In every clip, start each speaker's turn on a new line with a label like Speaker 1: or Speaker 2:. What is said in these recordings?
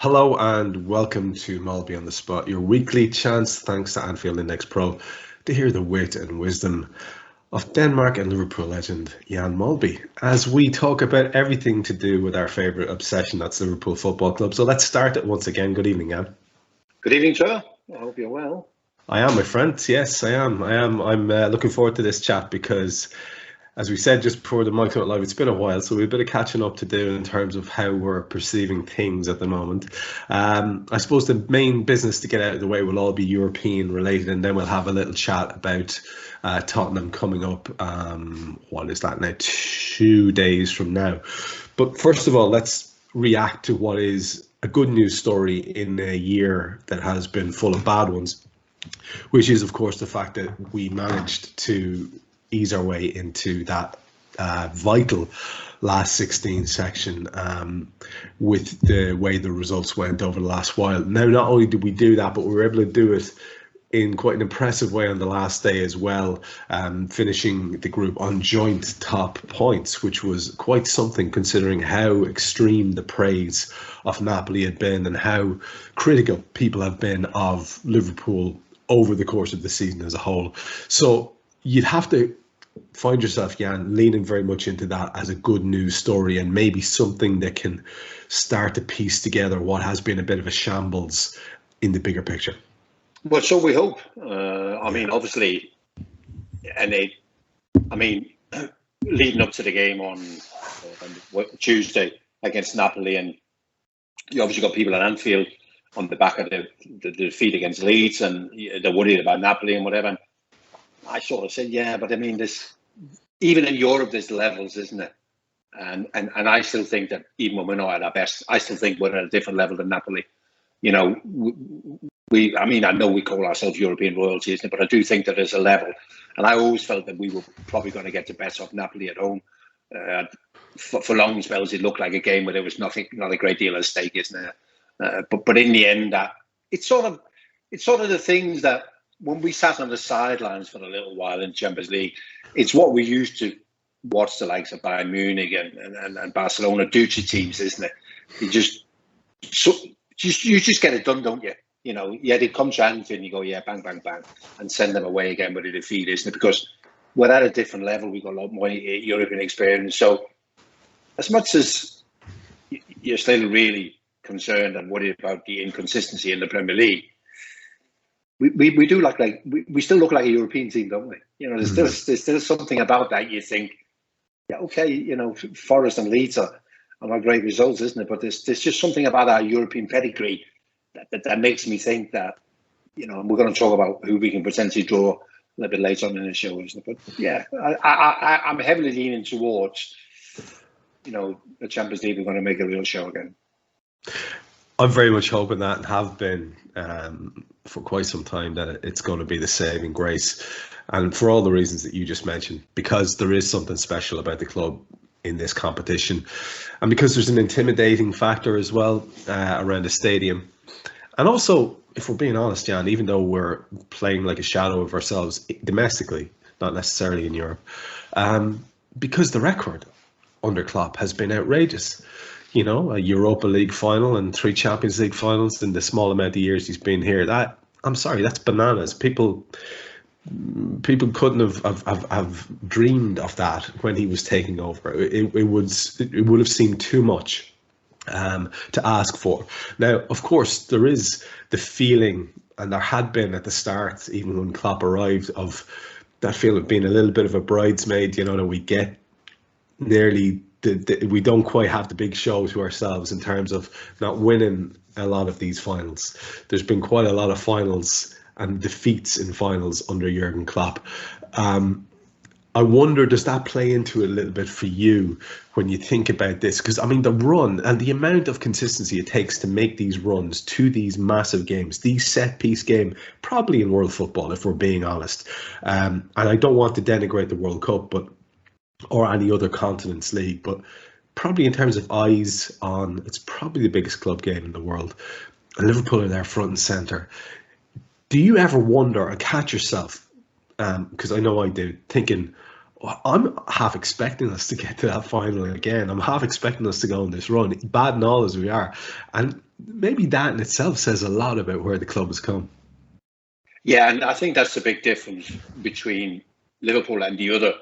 Speaker 1: Hello and welcome to Molby on the Spot, your weekly chance, thanks to Anfield Index Pro, to hear the wit and wisdom of Denmark and Liverpool legend Jan Molby as we talk about everything to do with our favourite obsession, that's Liverpool Football Club. So let's start it once again. Good evening, Jan.
Speaker 2: Good evening, sir. I hope you're well.
Speaker 1: I am, my friend. Yes, I am. I'm looking forward to this chat because, as we said just before the mic went live, it's been a while, so we have a bit of catching up to do in terms of how we're perceiving things at the moment. I suppose the main business to get out of the way will all be European related, and then we'll have a little chat about Tottenham coming up. What is that now? 2 days from now. But first of all, let's react to what is a good news story in a year that has been full of bad ones, which is, of course, the fact that we managed to ease our way into that vital last 16 section with the way the results went over the last while. Now, not only did we do that, but we were able to do it in quite an impressive way on the last day as well, finishing the group on joint top points, which was quite something considering how extreme the praise of Napoli had been and how critical people have been of Liverpool over the course of the season as a whole. So you'd have to find yourself, Jan, leaning very much into that as a good news story and maybe something that can start to piece together what has been a bit of a shambles in the bigger picture.
Speaker 2: Well, so we hope. I mean, obviously, leading up to the game on Tuesday against Napoli, and you obviously got people at Anfield on the back of the defeat against Leeds, and they're worried about Napoli and whatever. And I sort of said, yeah, but I mean, this even in Europe, there's levels, isn't it? And I still think that even when we're not at our best, I still think we're at a different level than Napoli. You know, I know we call ourselves European royalty, isn't it? But I do think that there's a level. And I always felt that we were probably going to get the best of Napoli at home. For long spells, it looked like a game where there was not a great deal at stake, isn't it? But in the end, it's sort of the things that when we sat on the sidelines for a little while in Champions League, it's what we used to watch the likes of Bayern Munich and Barcelona do to teams, isn't it? You just get it done, don't you? You know, yeah, they come to Anfield and you go, yeah, bang, bang, bang, and send them away again with a defeat, isn't it? Because we're at a different level. We've got a lot more European experience. So as much as you're still really concerned and worried about the inconsistency in the Premier League, we do we still look like a European team, don't we? You know, there's still something about that you think, yeah, okay, you know, Forest and Leeds are great results, isn't it? But there's just something about our European pedigree that makes me think that, you know, and we're going to talk about who we can potentially draw a little bit later on in the show, isn't it? But yeah, I'm heavily leaning towards, you know, the Champions League. We're going to make a real show again.
Speaker 1: I'm very much hoping that, and have been for quite some time, that it's going to be the saving grace. And for all the reasons that you just mentioned, because there is something special about the club in this competition, and because there's an intimidating factor as well around the stadium. And also, if we're being honest, Jan, even though we're playing like a shadow of ourselves domestically, not necessarily in Europe, because the record under Klopp has been outrageous. You know, a Europa League final and 3 Champions League finals in the small amount of years he's been here. I'm sorry, that's bananas. People couldn't have dreamed of that when he was taking over. It would have seemed too much to ask for. Now, of course, there is the feeling, and there had been at the start, even when Klopp arrived, of that feeling of being a little bit of a bridesmaid. You know, that we get nearly we don't quite have the big show to ourselves in terms of not winning a lot of these finals. There's been quite a lot of finals and defeats in finals under Jurgen Klopp. I wonder, does that play into it a little bit for you when you think about this? Because, I mean, the run and the amount of consistency it takes to make these runs to these massive games, these set-piece game, probably in world football, if we're being honest. And I don't want to denigrate the World Cup, or any other continent's league, but probably in terms of eyes on, it's probably the biggest club game in the world. And Liverpool are there front and centre. Do you ever wonder or catch yourself, because I know I do, thinking, I'm half expecting us to get to that final again. I'm half expecting us to go on this run, bad and all as we are. And maybe that in itself says a lot about where the club has come.
Speaker 2: Yeah, and I think that's the big difference between Liverpool and the other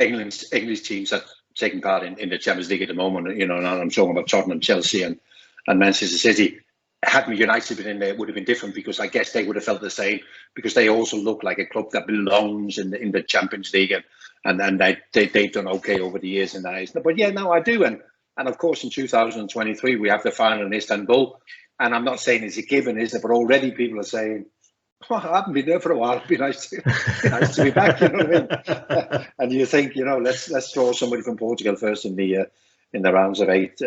Speaker 2: English teams that taking part in the Champions League at the moment. You know, and I'm talking about Tottenham, Chelsea, and Manchester City. Had United been in there, it would have been different, because I guess they would have felt the same, because they also look like a club that belongs in the Champions League, and they've done okay over the years in that. But yeah, no, I do, and of course in 2023 we have the final in Istanbul, and I'm not saying it's a given, is it? But already people are saying, "Oh, I haven't been there for a while. It'd be nice to be back." You know what I mean? And you think, let's throw somebody from Portugal first in the rounds of 8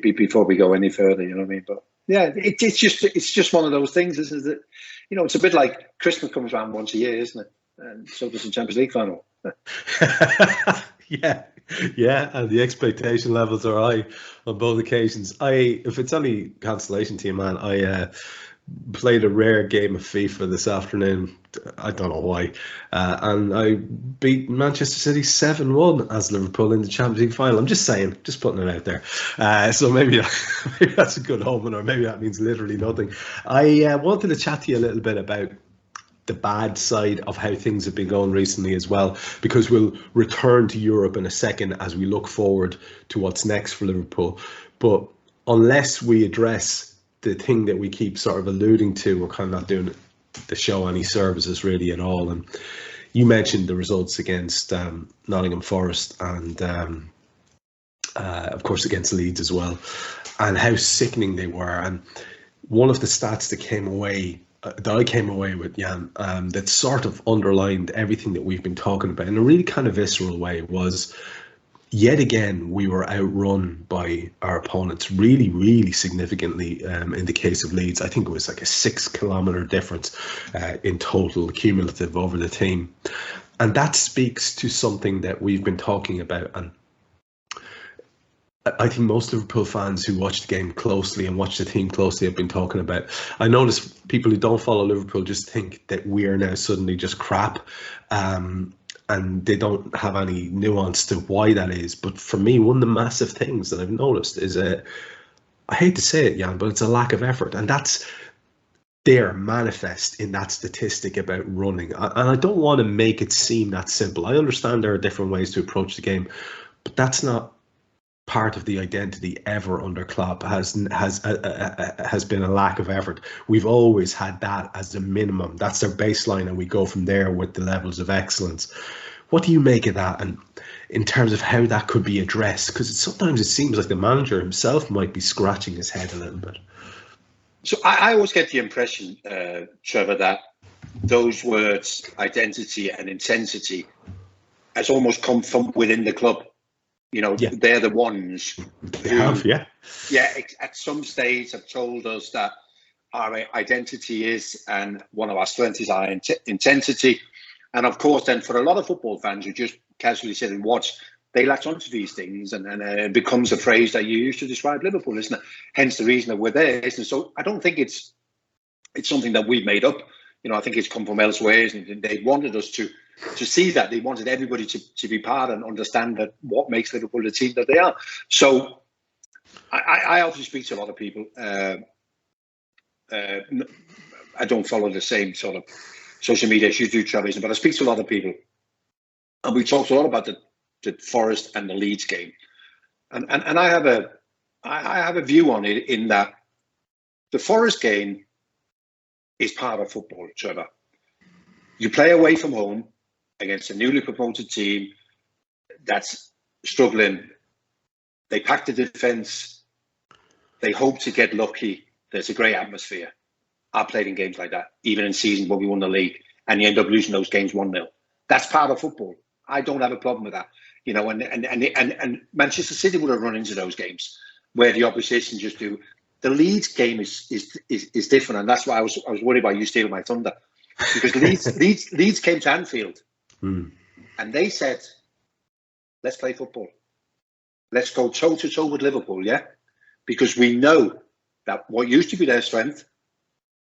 Speaker 2: before we go any further. You know what I mean? But yeah, it's just one of those things, isn't it? It's a bit like Christmas comes around once a year, isn't it? And so does the Champions League final.
Speaker 1: Yeah, and the expectation levels are high on both occasions. If it's any consolation to you, man, I played a rare game of FIFA this afternoon. I don't know why, and I beat Manchester City 7-1 as Liverpool in the Champions League final. I'm just saying, just putting it out there. So maybe that's a good omen, or maybe that means literally nothing. I wanted to chat to you a little bit about the bad side of how things have been going recently as well, because we'll return to Europe in a second as we look forward to what's next for Liverpool. But unless we address the thing that we keep sort of alluding to, we're kind of not doing the show any services really at all. And you mentioned the results against Nottingham Forest and of course against Leeds as well, and how sickening they were. And one of the stats that came away that I came away with, Jan, that sort of underlined everything that we've been talking about in a really kind of visceral way was, yet again, we were outrun by our opponents really, really significantly. In the case of Leeds, I think it was like a 6-kilometre difference in total cumulative over the team. And that speaks to something that we've been talking about. And I think most Liverpool fans who watch the game closely and watch the team closely have been talking about. I notice people who don't follow Liverpool just think that we are now suddenly just crap. And they don't have any nuance to why that is. But for me, one of the massive things that I've noticed is I hate to say it, Jan, but it's a lack of effort. And that's there manifest in that statistic about running. And I don't want to make it seem that simple. I understand there are different ways to approach the game, but that's not part of the identity ever under Klopp. Has been a lack of effort. We've always had that as a minimum. That's their baseline, and we go from there with the levels of excellence. What do you make of that, and in terms of how that could be addressed? Because sometimes it seems like the manager himself might be scratching his head a little bit.
Speaker 2: So I always get the impression, Trevor, that those words, identity and intensity, has almost come from within the club. They're the ones who, at some stage have told us that our identity is, and one of our strengths is our intensity. And of course, then for a lot of football fans who just casually sit and watch, they latch onto these things, and it becomes a phrase that you use to describe Liverpool, isn't it? Hence the reason that we're there, isn't it? So I don't think it's something that we've made up. I think it's come from elsewhere, and they wanted us to see that. They wanted everybody to be part and understand that what makes Liverpool the team that they are. So I obviously speak to a lot of people. I don't follow the same sort of social media as you do, Travis, but I speak to a lot of people. And we talked a lot about the Forest and the Leeds game. And I have a view on it, in that the Forest game is part of football, Trevor. You play away from home against a newly promoted team that's struggling. They pack the defence. They hope to get lucky. There's a great atmosphere. I played in games like that, even in seasons where we won the league, and you end up losing those games 1-0. That's part of football. I don't have a problem with that. And Manchester City would have run into those games where the opposition just do. The Leeds game is different, and that's why I was worried about you stealing my thunder, because Leeds came to Anfield and they said, "Let's play football. Let's go toe to toe with Liverpool, yeah, because we know that what used to be their strength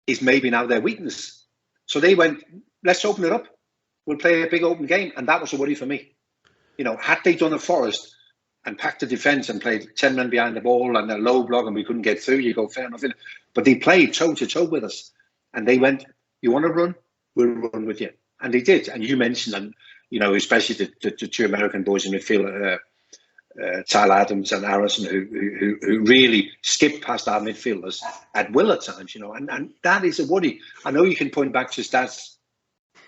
Speaker 2: is maybe now their weakness." So they went, "Let's open it up. We'll play a big open game," and that was a worry for me. Had they done a Forest, and packed the defence and played 10 men behind the ball and a low block and we couldn't get through, you go, fair enough. But they played toe-to-toe with us. And they went, you want to run? We'll run with you. And they did. And you mentioned, and especially the two American boys in midfield, Tyler Adams and Harrison, who really skipped past our midfielders at will at times, and that is a worry. I know you can point back to stats.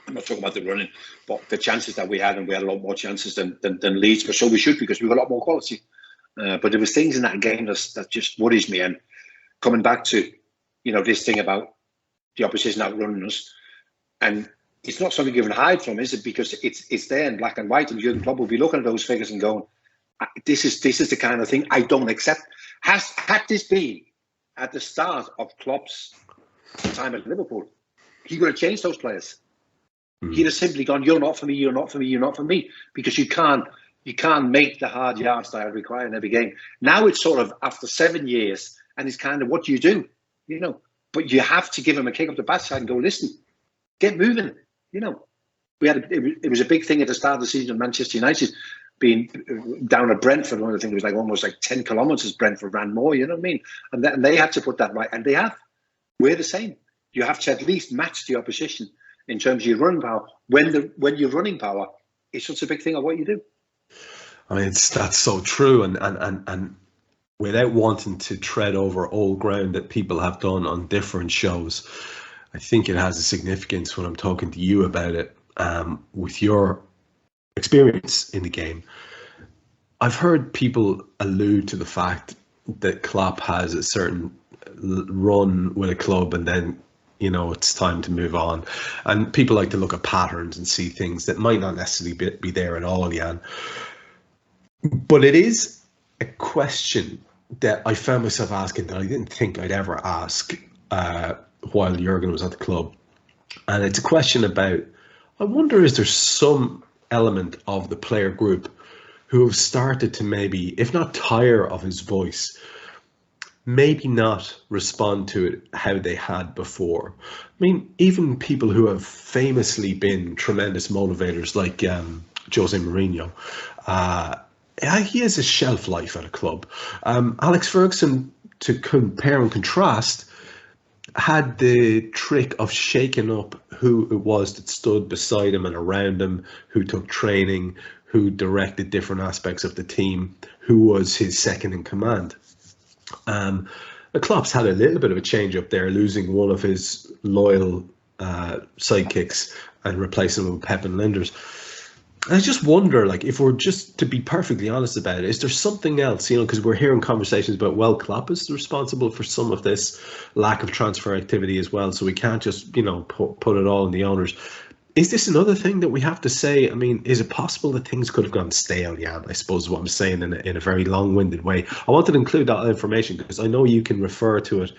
Speaker 2: I'm not talking about the running, but the chances that we had, and we had a lot more chances than Leeds, but so we should, because we've got a lot more quality. But there was things in that game that just worries me. And coming back to, this thing about the opposition outrunning us, and it's not something you can hide from, is it? Because it's there in black and white, and Jurgen Klopp will be looking at those figures and going, this is the kind of thing I don't accept. Had this been at the start of Klopp's time at Liverpool, he would have changed those players. He'd have simply gone, you're not for me, you're not for me, you're not for me, because you can't make the hard yards that I require in every game. Now it's sort of after 7 years, and it's kind of, what do you do? But you have to give him a kick up the backside and go, listen, get moving. We had it was a big thing at the start of the season in Manchester United, being down at Brentford. I think it was almost 10 kilometres. Brentford ran more, you know what I mean? And they had to put that right, and they have. We're the same. You have to at least match the opposition in terms of your running power. When your running power is such a big thing of what you do.
Speaker 1: I mean, that's so true, and without wanting to tread over old ground that people have done on different shows, I think it has a significance when I'm talking to you about it, with your experience in the game. I've heard people allude to the fact that Klopp has a certain run with a club and then, it's time to move on. And people like to look at patterns and see things that might not necessarily be there at all, Jan. But it is a question that I found myself asking that I didn't think I'd ever ask while Jurgen was at the club. And it's a question about, I wonder, is there some element of the player group who have started to maybe, if not tire of his voice, maybe not respond to it how they had before. I mean, even people who have famously been tremendous motivators like Jose Mourinho, he has a shelf life at a club. Alex Ferguson, to compare and contrast, had the trick of shaking up who it was that stood beside him and around him, who took training, who directed different aspects of the team, who was his second in command. The Klopp's had a little bit of a change up there, losing one of his loyal sidekicks and replacing him with Pep and Linders. I just wonder, if we're just to be perfectly honest about it, is there something else, because we're hearing conversations about, well, Klopp is responsible for some of this lack of transfer activity as well, so we can't just, put it all on the owners. Is this another thing that we have to say? I mean, is it possible that things could have gone stale, Jan? I suppose is what I'm saying in a very long-winded way. I wanted to include that information because I know you can refer to it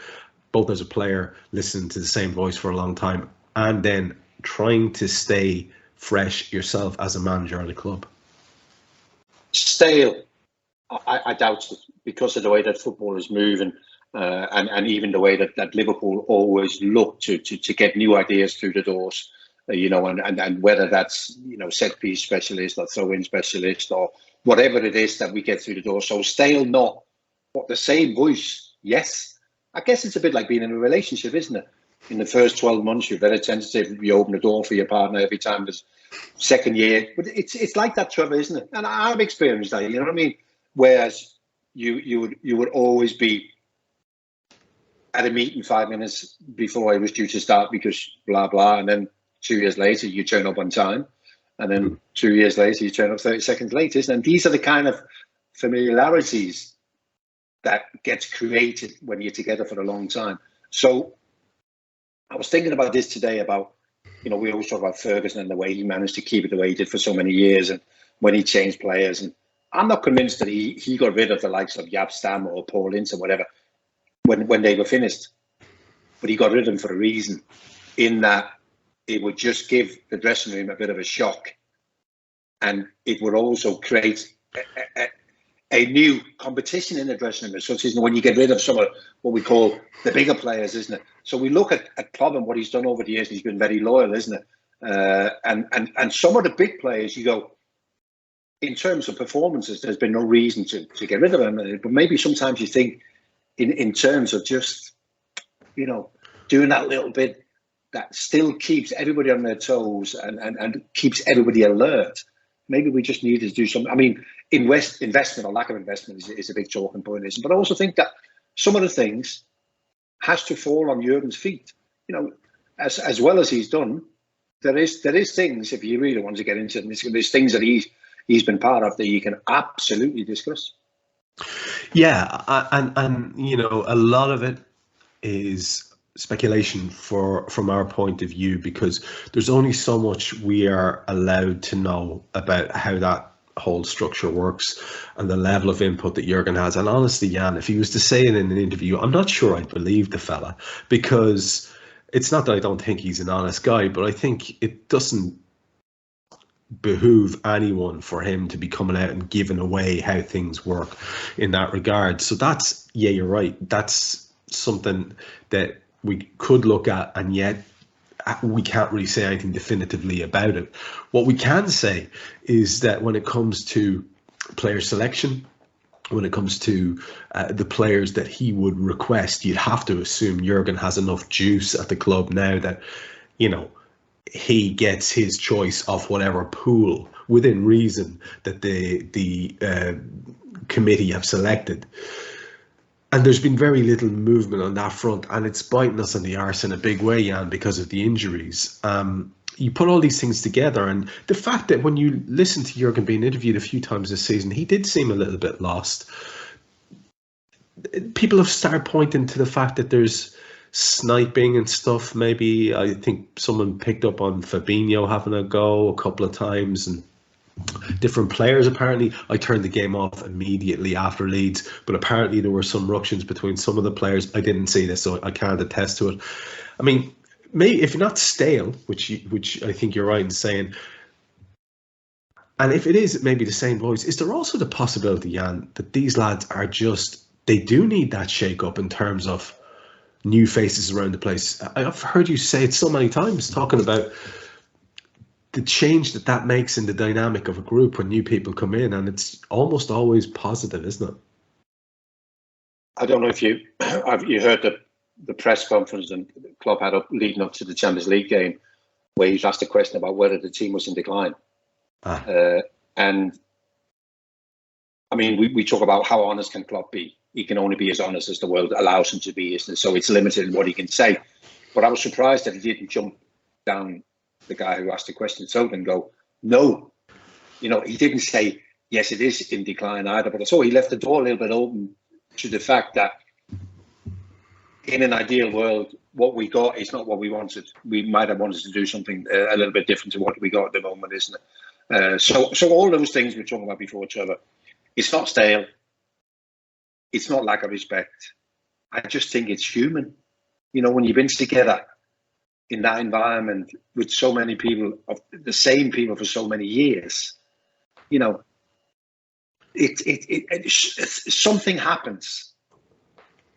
Speaker 1: both as a player, listening to the same voice for a long time, and then trying to stay fresh yourself as a manager at a club.
Speaker 2: Stale, I doubt it, because of the way that football is moving, and even the way that Liverpool always look to get new ideas through the doors. And whether that's, set piece specialist or throw in specialist or whatever it is that we get through the door. So stale, not, but the same voice, yes. I guess it's a bit like being in a relationship, isn't it? In the first 12 months, you're very tentative. You open the door for your partner every time. There's second year, but it's like that, Trevor, isn't it? And I've experienced that. You know what I mean? Whereas you would always be at a meeting 5 minutes before I was due to start because blah blah, and then 2 years later you turn up on time, and then 2 years later you turn up 30 seconds later. And these are the kind of familiarities that gets created when you're together for a long time. So I was thinking about this today about, we always talk about Ferguson and the way he managed to keep it the way he did for so many years, and when he changed players. And I'm not convinced that he got rid of the likes of Jaap Stam or Paul Ince or whatever when they were finished. But he got rid of them for a reason, in that it would just give the dressing room a bit of a shock, and it would also create a new competition in the dressing room. So when you get rid of some of what we call the bigger players, isn't it? So we look at Klopp and what he's done over the years, and he's been very loyal, isn't it? And some of the big players, you go, in terms of performances, there's been no reason to get rid of him. But maybe sometimes you think in terms of just, doing that little bit that still keeps everybody on their toes and keeps everybody alert. Maybe we just need to do something. I mean, investment or lack of investment is a big talking point, isn't it? But I also think that some of the things has to fall on Jurgen's feet. As well as he's done, there is things, if you really want to get into it, there's things that he's been part of that you can absolutely discuss.
Speaker 1: Yeah, and a lot of it is speculation from our point of view, because there's only so much we are allowed to know about how that whole structure works and the level of input that Jurgen has. And honestly, Jan, if he was to say it in an interview, I'm not sure I'd believe the fella, because it's not that I don't think he's an honest guy, but I think it doesn't behoove anyone for him to be coming out and giving away how things work in that regard. So that's, yeah, you're right. That's something that we could look at, and yet we can't really say anything definitively about it. What we can say is that when it comes to player selection, when it comes to the players that he would request, you'd have to assume Jurgen has enough juice at the club now that, he gets his choice of whatever pool within reason that the committee have selected. And there's been very little movement on that front, and it's biting us on the arse in a big way, Jan, because of the injuries. You put all these things together, and the fact that when you listen to Jurgen being interviewed a few times this season, he did seem a little bit lost. People have started pointing to the fact that there's sniping and stuff. Maybe I think someone picked up on Fabinho having a go a couple of times, and different players. Apparently, I turned the game off immediately after Leeds, but apparently there were some ructions between some of the players. I didn't see this, so I can't attest to it. I mean, maybe if you're not stale, which I think you're right in saying, and if it is maybe the same voice, is there also the possibility, Jan, that these lads are they do need that shake up in terms of new faces around the place? I've heard you say it so many times, talking about the change that makes in the dynamic of a group when new people come in, and it's almost always positive, isn't it?
Speaker 2: I don't know if you heard the press conference and the club had up leading up to the Champions League game, where he was asked a question about whether the team was in decline. And I mean, we talk about how honest can Klopp be. He can only be as honest as the world allows him to be, isn't it? So it's limited in what he can say. But I was surprised that he didn't jump down the guy who asked the question so and go, no. He didn't say, yes, it is in decline either. But I saw he left the door a little bit open to the fact that in an ideal world, what we got is not what we wanted. We might have wanted to do something a little bit different to what we got at the moment, isn't it? So all those things we were talking about before, Trevor, it's not stale. It's not lack of respect. I just think it's human. When you've been together in that environment with so many people, of the same people for so many years, something happens,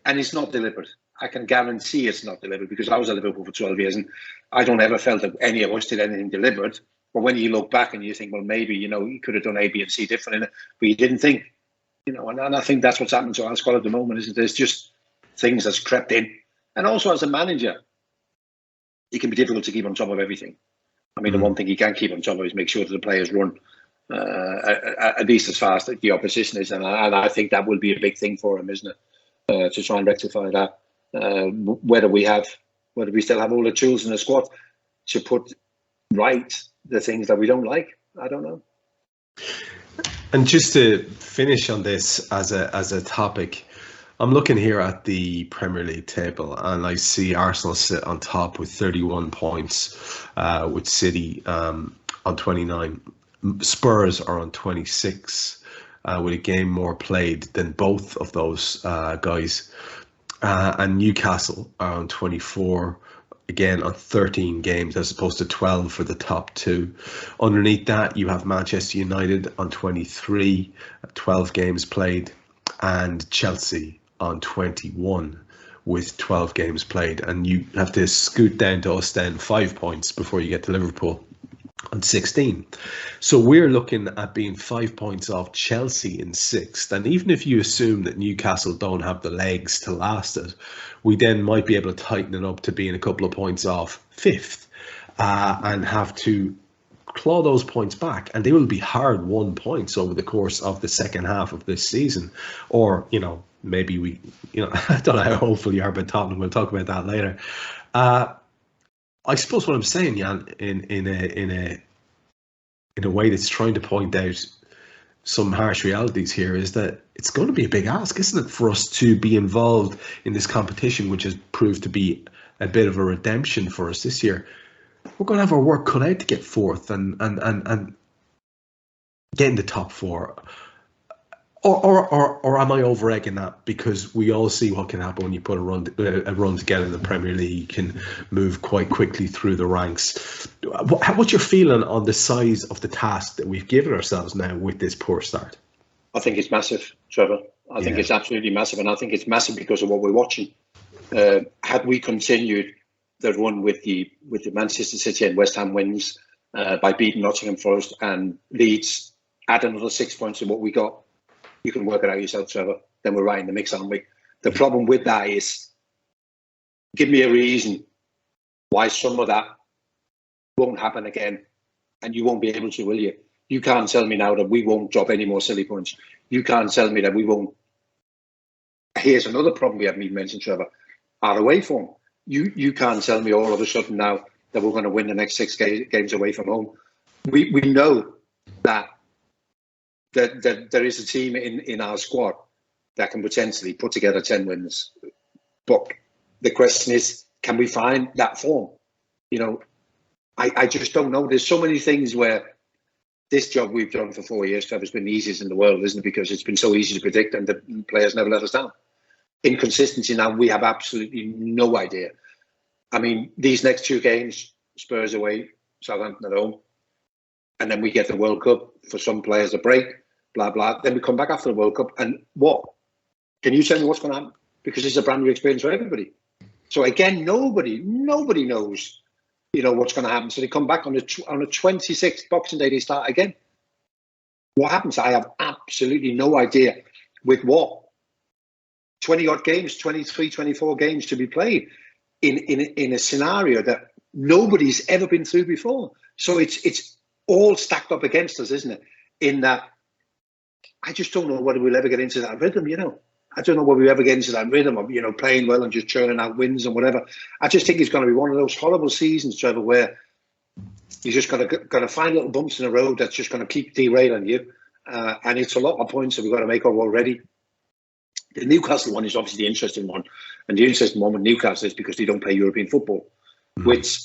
Speaker 2: and it's not deliberate. I can guarantee it's not deliberate, because I was at Liverpool for 12 years and I don't ever felt that any of us did anything deliberate. But when you look back and you think, well, maybe, you could have done A, B and C different, but you didn't think, and I think that's what's happening to our squad at the moment, isn't it? There's just things that's crept in. And also as a manager, it can be difficult to keep on top of everything. I mean, the one thing you can keep on top of is make sure that the players run at least as fast as the opposition is. And I think that will be a big thing for him, isn't it? To try and rectify that. Whether we still have all the tools in the squad to put right the things that we don't like, I don't know.
Speaker 1: And just to finish on this as a topic, I'm looking here at the Premier League table, and I see Arsenal sit on top with 31 points, with City on 29. Spurs are on 26, with a game more played than both of those guys. And Newcastle are on 24, again on 13 games as opposed to 12 for the top two. Underneath that, you have Manchester United on 23, 12 games played, and Chelsea on 21 with 12 games played. And you have to scoot down to us then 5 points before you get to Liverpool on 16. So we're looking at being 5 points off Chelsea in 6th. And even if you assume that Newcastle don't have the legs to last it, we then might be able to tighten it up to being a couple of points off 5th, and have to claw those points back. And they will be hard-won points over the course of the second half of this season. Or, maybe we, I don't know how hopeful you are about Tottenham. We'll talk about that later. I suppose what I'm saying, Jan, in a way that's trying to point out some harsh realities here, is that it's going to be a big ask, isn't it, for us to be involved in this competition, which has proved to be a bit of a redemption for us this year. We're going to have our work cut out to get 4th and get in the top 4. Or am I over-egging that? Because we all see what can happen when you put a run together in the Premier League. You can move quite quickly through the ranks. What's your feeling on the size of the task that we've given ourselves now with this poor start?
Speaker 2: I think it's massive, Trevor. I think it's absolutely massive, and I think it's massive because of what we're watching. Had we continued the run with the Manchester City and West Ham wins, by beating Nottingham Forest and Leeds, add another 6 points to what we got, you can work it out yourself, Trevor. Then we're right in the mix, aren't we? The problem with that is, give me a reason why some of that won't happen again, and you won't be able to, will you? You can't tell me now that we won't drop any more silly points. You can't tell me that we won't. Here's another problem we haven't even mentioned, Trevor. Our away form. You can't tell me all of a sudden now that we're going to win the next 6 games away from home. We know that there is a team in our squad that can potentially put together 10 wins. But the question is, can we find that form? I just don't know. There's so many things where this job we've done for 4 years, Trev, has been the easiest in the world, isn't it? Because it's been so easy to predict and the players never let us down. Inconsistency now, we have absolutely no idea. I mean, these next 2 games, Spurs away, Southampton at home, and then we get the World Cup, for some players a break, blah, blah. Then we come back after the World Cup, and what? Can you tell me what's going to happen? Because it's a brand new experience for everybody. So again, nobody knows, what's going to happen. So they come back on the 26th Boxing Day, they start again. What happens? I have absolutely no idea. With what? 20-odd games, 23, 24 games to be played in a scenario that nobody's ever been through before. So it's all stacked up against us, isn't it? In that, I just don't know whether we'll ever get into that rhythm, I don't know whether we ever get into that rhythm of, playing well and just churning out wins and whatever. I just think it's going to be one of those horrible seasons, Trevor, where you're just going to find little bumps in the road that's just going to keep derailing you. And it's a lot of points that we've got to make up already. The Newcastle one is obviously the interesting one. And the interesting one with Newcastle is because they don't play European football, which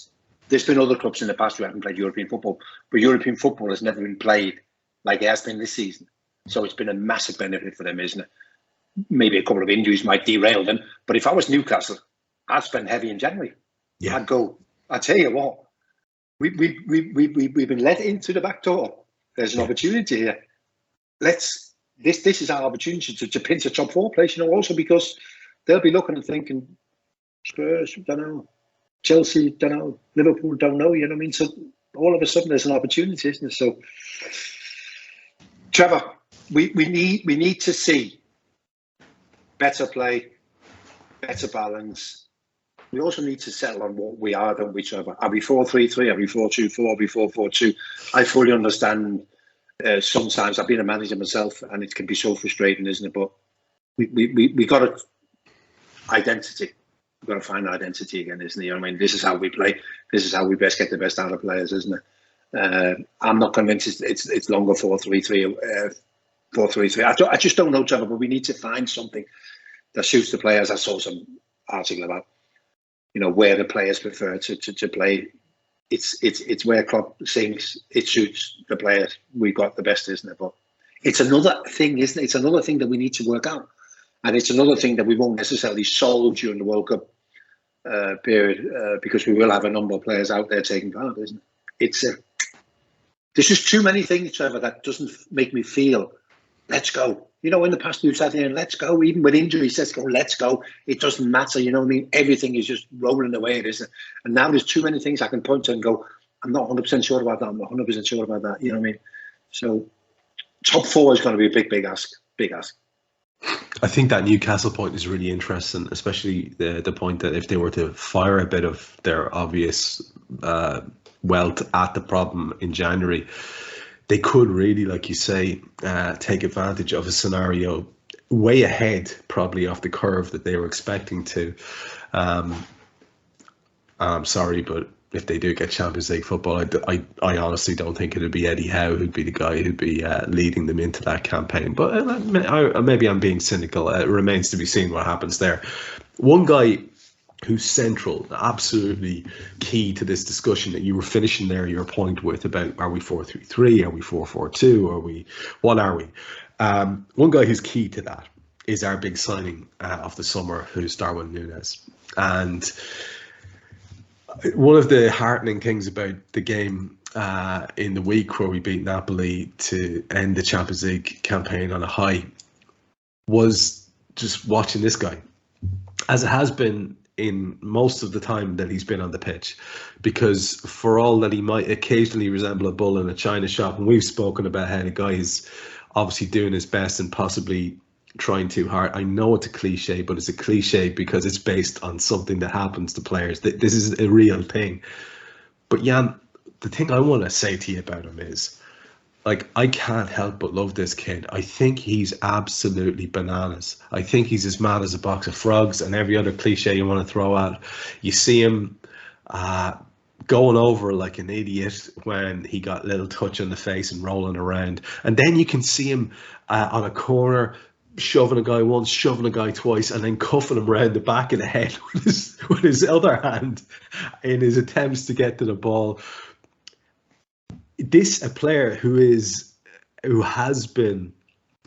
Speaker 2: there's been other clubs in the past who haven't played European football, but European football has never been played like it has been this season. So it's been a massive benefit for them, isn't it? Maybe a couple of injuries might derail them. But if I was Newcastle, I'd spend heavy in January. Yeah. I'd go, I tell you what, we've been let into the back door. There's an opportunity here. This is our opportunity to pinch a top 4 place, also because they'll be looking and thinking, Spurs, don't know, Chelsea, don't know, Liverpool, don't know, you know what I mean? So all of a sudden there's an opportunity, isn't there? So, Trevor, we need to see better play, better balance. We also need to settle on what we are, don't we, Trevor? Are we 4-3-3? Are we 4-2-4? Are we 4-4-2? I fully understand. Sometimes I've been a manager myself, and it can be so frustrating, isn't it? But we got to identity. We've got to find identity again, isn't it? I mean, this is how we play. This is how we best get the best out of players, isn't it? I'm not convinced it's longer 4-3-3. 4-3-3. I just don't know, Trevor. But we need to find something that suits the players. I saw some article about, where the players prefer to play. It's where Klopp thinks it suits the players. We've got the best, isn't it? But it's another thing, isn't it? It's another thing that we need to work out. And it's another thing that we won't necessarily solve during the World Cup period, because we will have a number of players out there taking part, isn't it? There's just too many things, Trevor, that doesn't make me feel, let's go. In the past we've sat here and let's go. Even with injuries, let's go. It doesn't matter, you know what I mean? Everything is just rolling away, isn't it? And now there's too many things I can point to and go,
Speaker 3: I'm not 100% sure about that. I'm not 100% sure about that. You know what I mean? So top 4 is going to be a big ask. Big ask.
Speaker 1: I think that Newcastle point is really interesting, especially the point that if they were to fire a bit of their obvious wealth at the problem in January, they could really, like you say, take advantage of a scenario way ahead probably off the curve that they were expecting to. I'm sorry, but if they do get Champions League football, I honestly don't think it'd be Eddie Howe who'd be the guy who'd be leading them into that campaign. But maybe I'm being cynical. It remains to be seen what happens there. One guy who's central, absolutely key to this discussion that you were finishing there, your point with about, are we 4-3-3, are we 4-4-2, what are we? One guy who's key to that is our big signing of the summer, who's Darwin Núñez. And one of the heartening things about the game in the week where we beat Napoli to end the Champions League campaign on a high was just watching this guy, as it has been in most of the time that he's been on the pitch, because for all that he might occasionally resemble a bull in a china shop, and we've spoken about how the guy is obviously doing his best and possibly trying too hard. I know it's a cliche, but it's a cliche because it's based on something that happens to players. This is a real thing. But Jan, the thing I want to say to you about him is, like, I can't help but love this kid. I think he's absolutely bananas. I think he's as mad as a box of frogs and every other cliche you want to throw out. You see him going over like an idiot when he got a little touch on the face and rolling around. And then you can see him on a corner shoving a guy once, shoving a guy twice, and then cuffing him around the back of the head with his other hand in his attempts to get to the ball. This a player who has been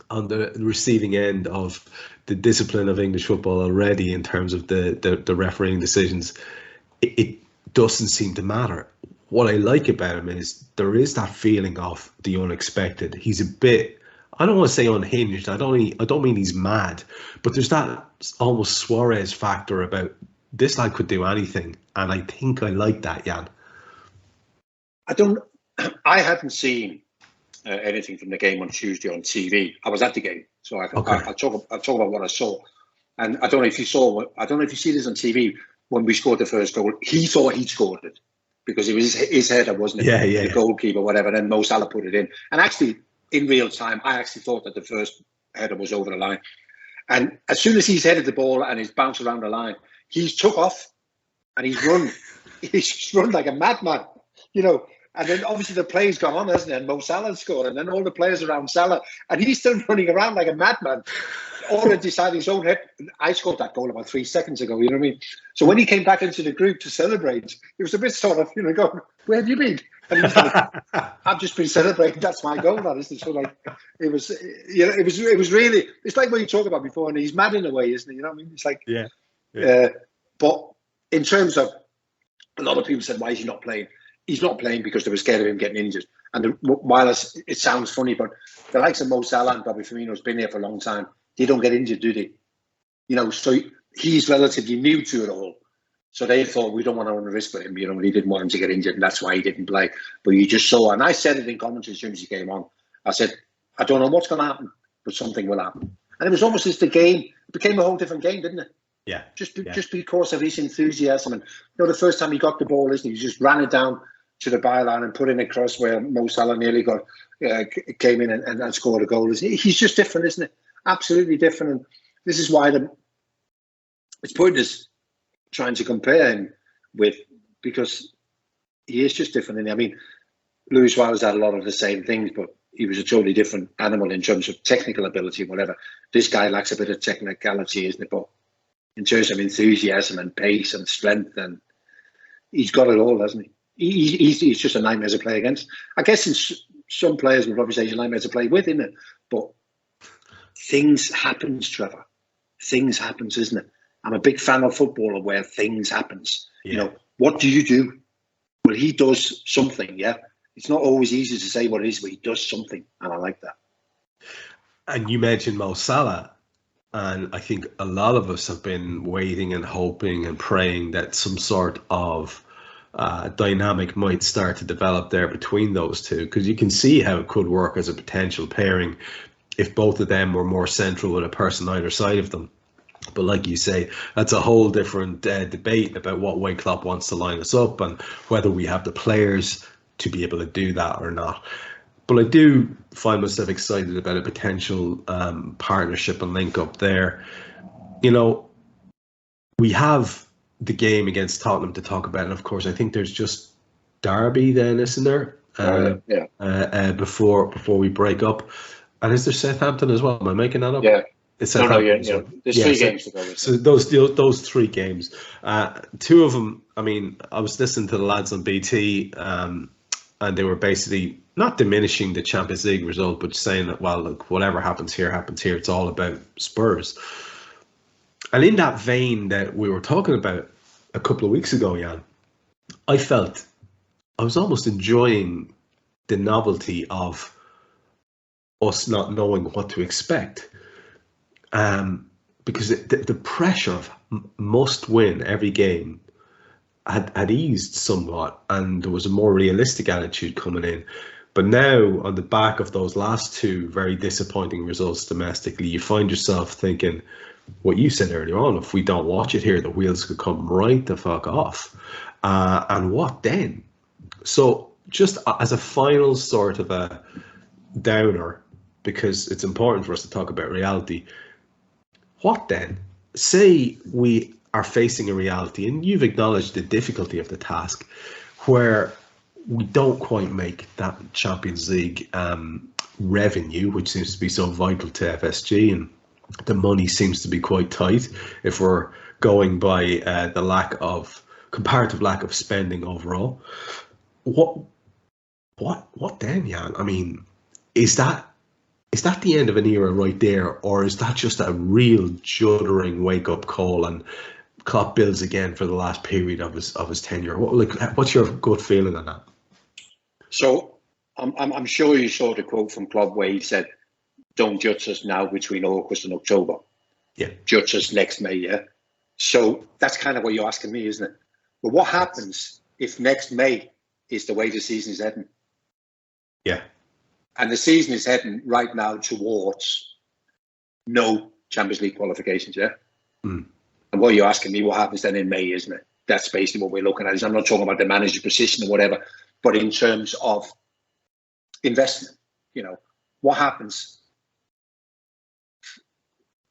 Speaker 1: on the receiving end of the discipline of English football already in terms of the refereeing decisions. It doesn't seem to matter. What I like about him is there is that feeling of the unexpected. He's a bit, I don't want to say unhinged. I don't mean he's mad, but there's that almost Suarez factor about this lad could do anything, and I think I like that, Jan.
Speaker 3: I hadn't seen anything from the game on Tuesday on TV. I was at the game, so I'll talk about what I saw. And I don't know if you see this on TV. When we scored the first goal, he thought he'd scored it because it was his header, wasn't it?
Speaker 1: Yeah.
Speaker 3: The goalkeeper, whatever. Then Mo Salah put it in. And actually, in real time, I actually thought that the first header was over the line. And as soon as he's headed the ball and he's bounced around the line, he's took off and he's run. He's run like a madman, you know. And then obviously the play's gone on, hasn't it? And Mo Salah scored, and then all the players around Salah, and he's still running around like a madman. Or deciding his own head. I scored that goal about 3 seconds ago, you know what I mean? So when he came back into the group to celebrate, it was a bit sort of, going, where have you been? And he's like, I've just been celebrating, that's my goal, that isn't it? So like, it was really, it's like what you talked about before, and he's mad in a way, isn't he? You know what I mean? It's like,
Speaker 1: yeah.
Speaker 3: But in terms of, a lot of people said, why is he not playing? He's not playing because they were scared of him getting injured. And while it sounds funny, but the likes of Mo Salah and Bobby Firmino's been there for a long time. They don't get injured, do they? So he's relatively new to it all. So they thought, we don't want to run a risk with him. He didn't want him to get injured, and that's why he didn't play. But you just saw, and I said it in commentary as soon as he came on. I said, I don't know what's going to happen, but something will happen. And it was almost as the game became a whole different game, didn't it?
Speaker 1: Yeah.
Speaker 3: Just because of his enthusiasm. And the first time he got the ball, he just ran it down to the byline and put in a cross where Mo Salah nearly came in and scored a goal. He's just different, isn't it? Absolutely different. And this is why it's pointless trying to compare him with, because he is just different. I mean, Luis Suarez had a lot of the same things, but he was a totally different animal in terms of technical ability and whatever. This guy lacks a bit of technicality, isn't it? But in terms of enthusiasm and pace and strength, and he's got it all, hasn't he? He's just a nightmare to play against. I guess some players would probably say he's a nightmare to play with, isn't it? But things happen, Trevor. Things happen, isn't it? I'm a big fan of football where things happens.
Speaker 1: Yeah.
Speaker 3: What do you do? Well, he does something, yeah. It's not always easy to say what it is, but he does something, and I like that.
Speaker 1: And you mentioned Mo Salah, and I think a lot of us have been waiting and hoping and praying that some sort of dynamic might start to develop there between those two, because you can see how it could work as a potential pairing if both of them were more central with a person either side of them. But like you say, that's a whole different debate about what way Klopp wants to line us up and whether we have the players to be able to do that or not. But I do find myself excited about a potential partnership and link up there. You know, we have the game against Tottenham to talk about, and of course, I think there's just Derby then, isn't there? Before we break up, and is there Southampton as well? Am I making that up?
Speaker 2: Yeah.
Speaker 1: It's
Speaker 2: There's 3 games to go.
Speaker 1: So those 3 games, 2 of them. I mean, I was listening to the lads on BT, and they were basically not diminishing the Champions League result, but saying that, well, look, whatever happens here happens here. It's all about Spurs. And in that vein that we were talking about a couple of weeks ago, Jan, I felt I was almost enjoying the novelty of us not knowing what to expect. Because the pressure of must win every game had eased somewhat, and there was a more realistic attitude coming in. But now, on the back of those last 2 very disappointing results domestically, you find yourself thinking what you said earlier on: if we don't watch it here, the wheels could come right the fuck off. And what then? So, just as a final sort of a downer, because it's important for us to talk about reality. What then? Say we are facing a reality, and you've acknowledged the difficulty of the task, where we don't quite make that Champions League revenue, which seems to be so vital to FSG, and the money seems to be quite tight if we're going by the comparative lack of spending overall. What then, Jan? I mean, is that the end of an era right there, or is that just a real juddering wake-up call and Klopp builds again for the last period of his tenure? What's your gut feeling on that?
Speaker 2: So I'm sure you saw the quote from Klopp where he said, "Don't judge us now between August and October.
Speaker 1: Yeah,
Speaker 2: judge us next May." Yeah. So that's kind of what you're asking me, isn't it? But what happens if next May is the way the season is heading?
Speaker 1: Yeah.
Speaker 2: And the season is heading right now towards no Champions League qualifications, yeah?
Speaker 1: Mm.
Speaker 2: And what you're asking me, what happens then in May, isn't it? That's basically what we're looking at. I'm not talking about the manager position or whatever, but in terms of investment, what happens?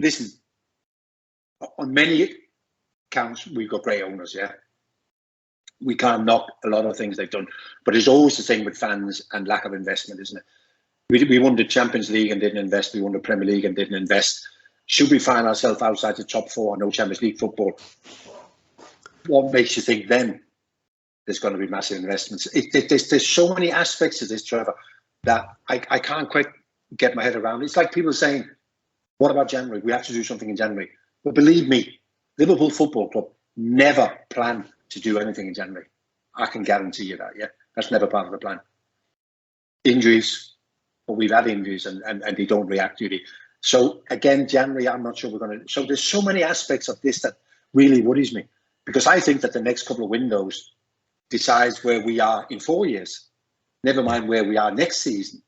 Speaker 2: Listen, on many counts, we've got great owners, yeah? We can't knock a lot of things they've done, but there's always the thing with fans and lack of investment, isn't it? We won the Champions League and didn't invest. We won the Premier League and didn't invest. Should we find ourselves outside the top 4 and no Champions League football? What makes you think then there's going to be massive investments? There's so many aspects of this, Trevor, that I can't quite get my head around. It's like people saying, what about January? We have to do something in January. But believe me, Liverpool Football Club never plan to do anything in January. I can guarantee you that, yeah? That's never part of the plan. Injuries. But we've had injuries and they don't react, do they? So again, January, I'm not sure we're going to. So there's so many aspects of this that really worries me, because I think that the next couple of windows decides where we are in 4 years. Never mind where we are next season,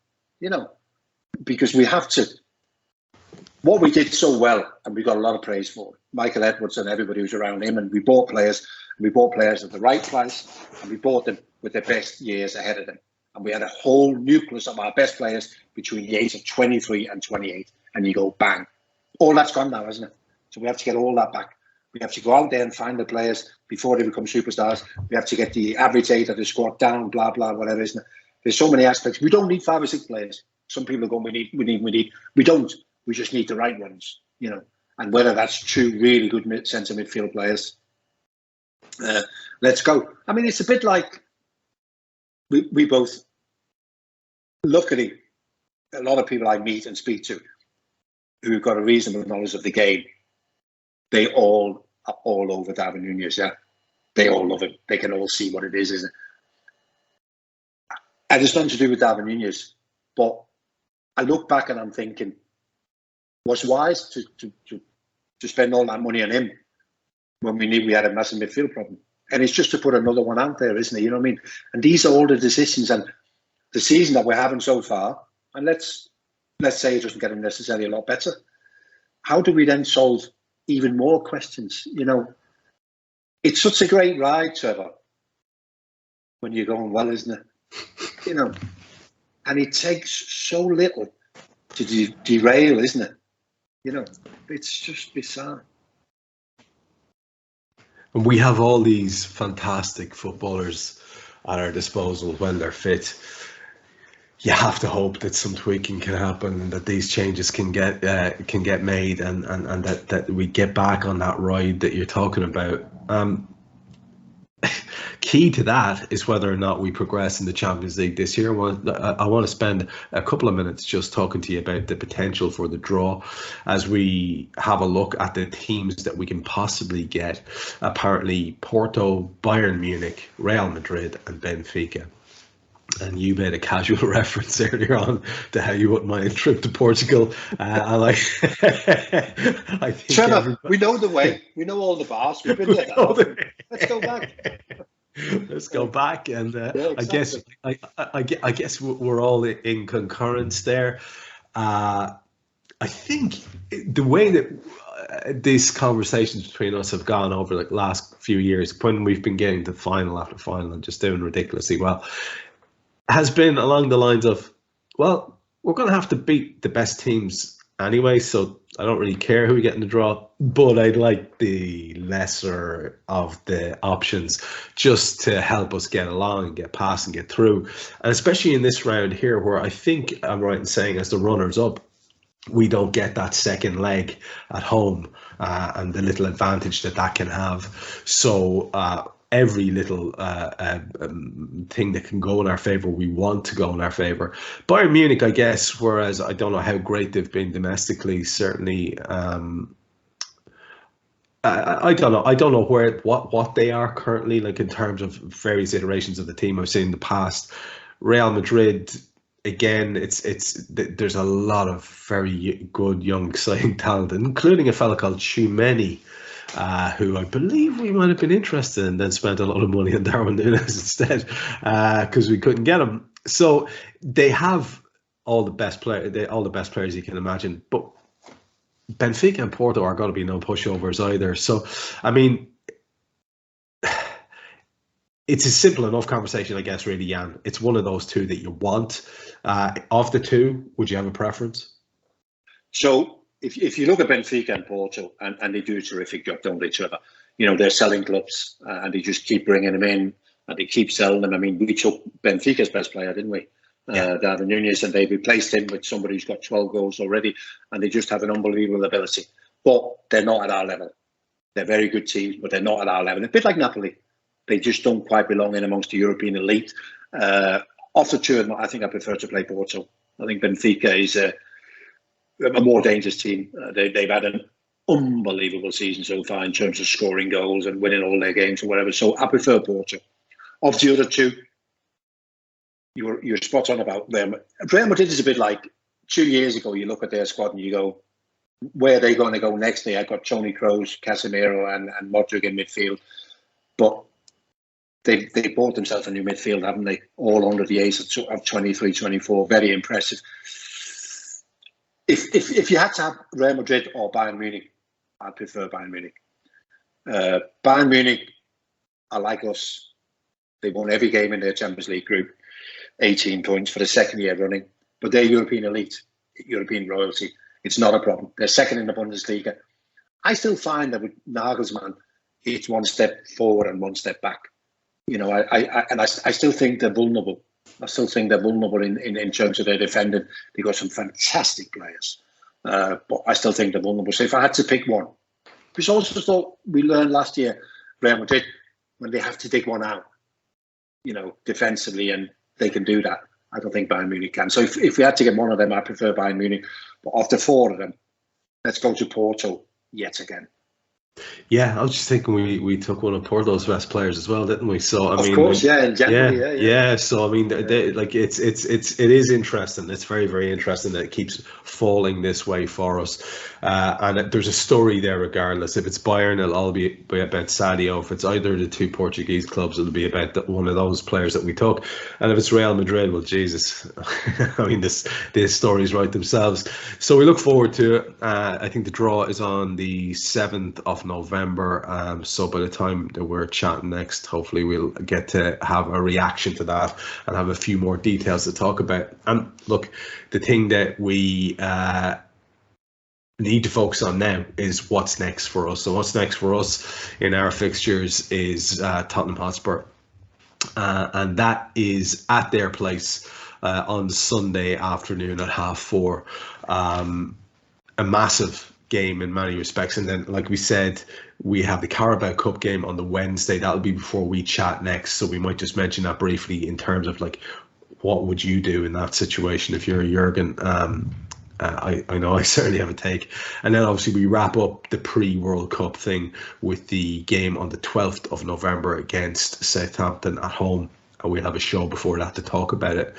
Speaker 2: because we have to. What we did so well, and we got a lot of praise for Michael Edwards and everybody who's around him, and we bought players at the right price, and we bought them with their best years ahead of them. And we had a whole nucleus of our best players between the age of 23 and 28. And you go, bang. All that's gone now, isn't it? So we have to get all that back. We have to go out there and find the players before they become superstars. We have to get the average age of the squad down, blah, blah, whatever, isn't it? There's so many aspects. We don't need 5 or 6 players. Some people are going, we need. We don't. We just need the right ones, And whether that's 2 really good centre midfield players. Let's go. I mean, it's a bit like, we both, luckily, a lot of people I meet and speak to who've got a reasonable knowledge of the game, they all are all over Darwin Núñez, yeah? They all love him. They can all see what it is, isn't it? And it's nothing to do with Darwin Núñez, but I look back and I'm thinking, was it wise to spend all that money on him when we knew we had a massive midfield problem?
Speaker 3: And it's just to put another one out there, isn't it? You know what I mean? And these are all the decisions, and the season that we're having so far. And let's say it doesn't get necessarily a lot better. How do we then solve even more questions? You know, it's such a great ride, Trevor, when you're going well, isn't it? You know, and it takes so little to derail, isn't it? You know, it's just bizarre.
Speaker 1: And we have all these fantastic footballers at our disposal when they're fit. You have to hope that some tweaking can happen, and that these changes can get made, and that we get back on that ride that you're talking about. Key to that is whether or not we progress in the Champions League this year. I want to spend a couple of minutes just talking to you about the potential for the draw as we have a look at the teams that we can possibly get. Apparently, Porto, Bayern Munich, Real Madrid and Benfica. And you made a casual reference earlier on to how you wouldn't mind a trip to Portugal. I think
Speaker 3: Trevor, we know the way. We know all the bars. We've been there. Let's go back.
Speaker 1: Let's go back, and
Speaker 3: yeah, exactly.
Speaker 1: I guess we're all in concurrence there. I think the way that these conversations between us have gone over the last few years, when we've been getting to final after final and just doing ridiculously well, has been along the lines of, well, we're going to have to beat the best teams anyway, so I don't really care who we get in the draw, but I'd like the lesser of the options just to help us get along and get past and get through. And especially in this round here, where I think I'm right in saying as the runners up, we don't get that second leg at home and the little advantage that can have. So every little thing that can go in our favour, we want to go in our favour. Bayern Munich, I guess, whereas I don't know how great they've been domestically, certainly. I don't know. I don't know what they are currently, like in terms of various iterations of the team I've seen in the past. Real Madrid, again, there's a lot of very good young exciting talent, including a fella called Tchouameni, who I believe we might have been interested in, then spent a lot of money on Darwin Núñez instead because we couldn't get him. So they have all the best players you can imagine, but Benfica and Porto are going to be no pushovers either. So, I mean, it's a simple enough conversation, I guess, really, Jan. It's one of those two that you want. Of the two, would you have a preference?
Speaker 2: So, if you look at Benfica and Porto, and they do a terrific job, don't they, Trevor? You know, they're selling clubs, and they just keep bringing them in, and they keep selling them. I mean, we took Benfica's best player, didn't we? Yeah. Darwin Núñez, and they replaced him with somebody who's got 12 goals already, and they just have an unbelievable ability. But they're not at our level. They're very good teams, but they're not at our level. A bit like Napoli. They just don't quite belong in amongst the European elite. Of the two of them, I think I prefer to play Porto. I think Benfica is a more dangerous team. They've had an unbelievable season so far in terms of scoring goals and winning all their games or whatever. So I prefer Porto. Of the other two, you're spot on about them. Real Madrid is a bit like 2 years ago. You look at their squad and you go, where are they going to go next? They have got Toni Kroos, Casemiro, and Modric in midfield, but they bought themselves a new midfield, haven't they? All under the age of 23, 24. Very impressive. If you had to have Real Madrid or Bayern Munich, I'd prefer Bayern Munich. Bayern Munich are like us. They won every game in their Champions League group, 18 points for the second year running. But they're European elite, European royalty. It's not a problem. They're second in the Bundesliga. I still find that with Nagelsmann, it's one step forward and one step back. You know, I still think they're vulnerable. I still think they're vulnerable in terms of their defending. They've got some fantastic players. But I still think they're vulnerable. So if I had to pick one, which also thought we learned last year, Real Madrid, when they have to dig one out, you know, defensively, and they can do that. I don't think Bayern Munich can. So if we had to get one of them, I prefer Bayern Munich. But of the four of them, let's go to Porto yet again.
Speaker 1: Yeah, I was just thinking we took one of Porto's best players as well, didn't we? So I mean,
Speaker 3: of course, yeah, in January,
Speaker 1: yeah. So I mean, like it is interesting. It's very, very interesting that it keeps falling this way for us. And there's a story there, regardless. If it's Bayern, it'll all be about Sadio. If it's either of the two Portuguese clubs, it'll be about one of those players that we took. And if it's Real Madrid, well, Jesus, I mean, these stories write themselves. So we look forward to it. I think the draw is on the 7th of November. So by the time that we're chatting next, hopefully we'll get to have a reaction to that and have a few more details to talk about. And look, the thing that we need to focus on now is what's next for us. So what's next for us in our fixtures is Tottenham Hotspur. And that is at their place on Sunday afternoon at 4:30. A massive game in many respects. And then, like we said, we have the Carabao Cup game on the Wednesday. That'll be before we chat next. So we might just mention that briefly in terms of like, what would you do in that situation if you're Jurgen? I know I certainly have a take. And then obviously we wrap up the pre-World Cup thing with the game on the 12th of November against Southampton at home. And we'll have a show before that to talk about it.